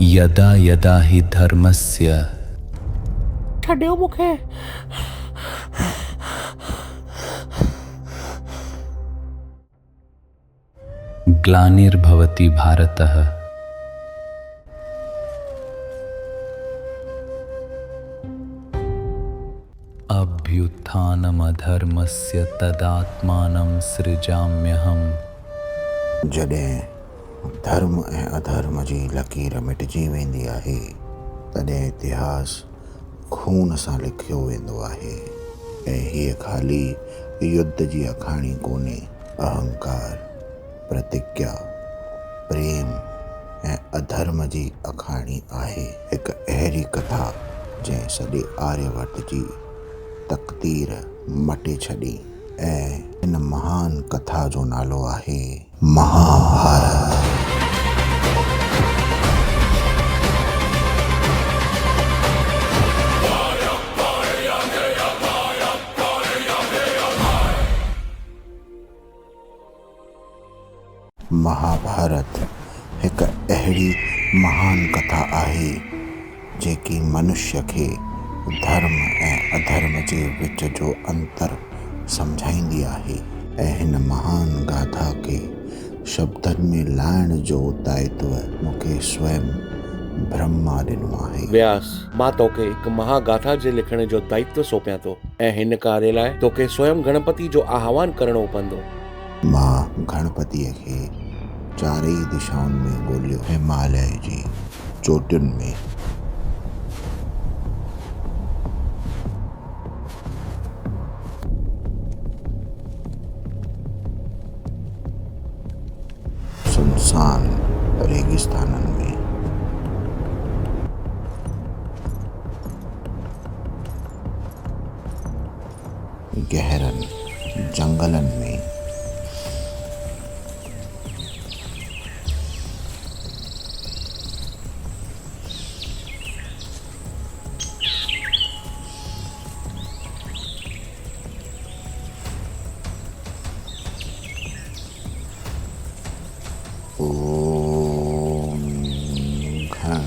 यदा यदा हि धर्मस्य छॾियो मूंखे। ग्लानिर्भवति भारतः अभ्युत्थानमधर्मस्य तदात्मानं सृजाम्यहम्। जॾहिं धर्म ऐं अधर्म जी लकीर मिटिजी वेंदी आहे तॾहिं इतिहास खून सां लिखियो वेंदो आहे। ऐं हीअ ख़ाली युद्ध जी अखाणी कोन्हे, अहंकार, प्रतिज्ञा, प्रेम ऐं अधर्म जी अखाणी आहे। हिकु अहिड़ी कथा जंहिं सॼे आर्यवर्त जी तक़दीर मटे छॾी। ऐं इन महान कथा जो नालो आहे महाभारत। महाभारत हिकु अहिड़ी महान कथा आहे जेकी मनुष्य खे धर्म ऐं अधर्म जे विच जो अंतर सम्झाईंदी आहे। ऐं हिन महान गाथा खे शब्दनि में लाइण जो दायित्व मूंखे स्वयं ब्रह्मा ॾिनो आहे। व्यास, मां तोखे हिकु महागाथा जे लिखण जो दायित्व सौंपियां थो ऐं हिन कार्य लाइ तोखे स्वयं गणपति जो आह्वान करणो पवंदो। मां गणपतिअ खे चारई दिशाउनि में ॻोल्हियो, हिमालय जी चोटियुनि में, सुनसान रेगिस्ताननि में, गहरनि जंगलनि में, ओम घं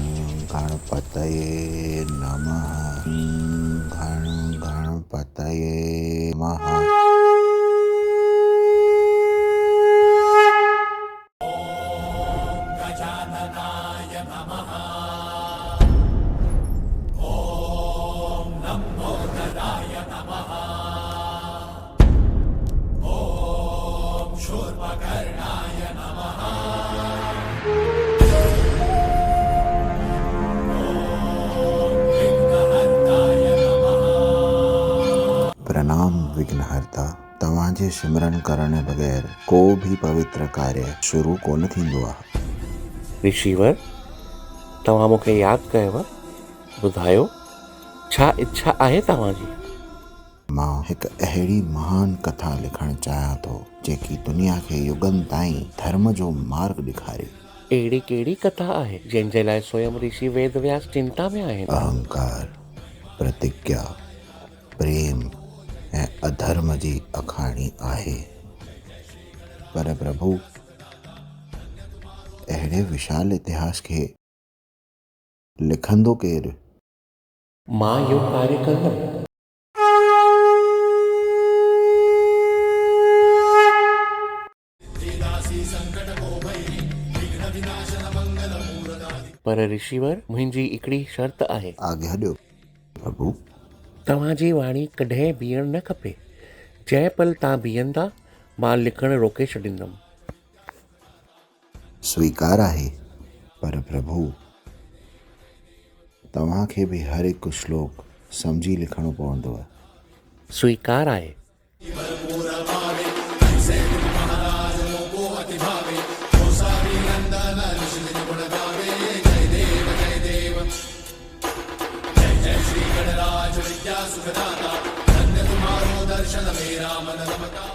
गणपतये नमः। घं गणपतये नमः। प्रणाम विघ्नहर्ता। तव्हांजे सिमरन करण बग़ैर को भी पवित्र कार्य शुरू कोन थींदो आहे। ऋषिवर, तव्हां मूंखे यादि कयव? ॿुधायो, छा इच्छा आहे तव्हांजी? मां हिकु अहिड़ी महान कथा लिखणु चाहियां थो जेकी दुनिया खे युगनि ताईं धर्म जो मार्ग ॾेखारे। अहिड़ी कहिड़ी कथा आहे जंहिंजे लाइ स्वयं ऋषि वेदव्यास चिंता में आहिनि? अहंकार, प्रतिज्ञा, प्रेम ऐं अधर्म जी अखाणी आहे। पर प्रभु, अहिड़े विशाल इतिहास खे लिखंदो केरु? मां इहो कार्य कंदुमि। पर ऋषिवर, मुंहिंजी हिकिड़ी शर्त आहे। आज्ञा ॾियो प्रभु। तव्हांजी वाणी कॾहिं बीहण न खपे। जंहिं पल तव्हां बीहंदा, मां लिखणु रोके छॾींदुमि। स्वीकार आहे। पर प्रभु, तव्हांखे बि हर हिकु श्लोक सम्झी लिखणो पवंदो। स्वीकार आहे। सुखदाता, धन्य तुम्हारो दर्शन मेरा मन रमता।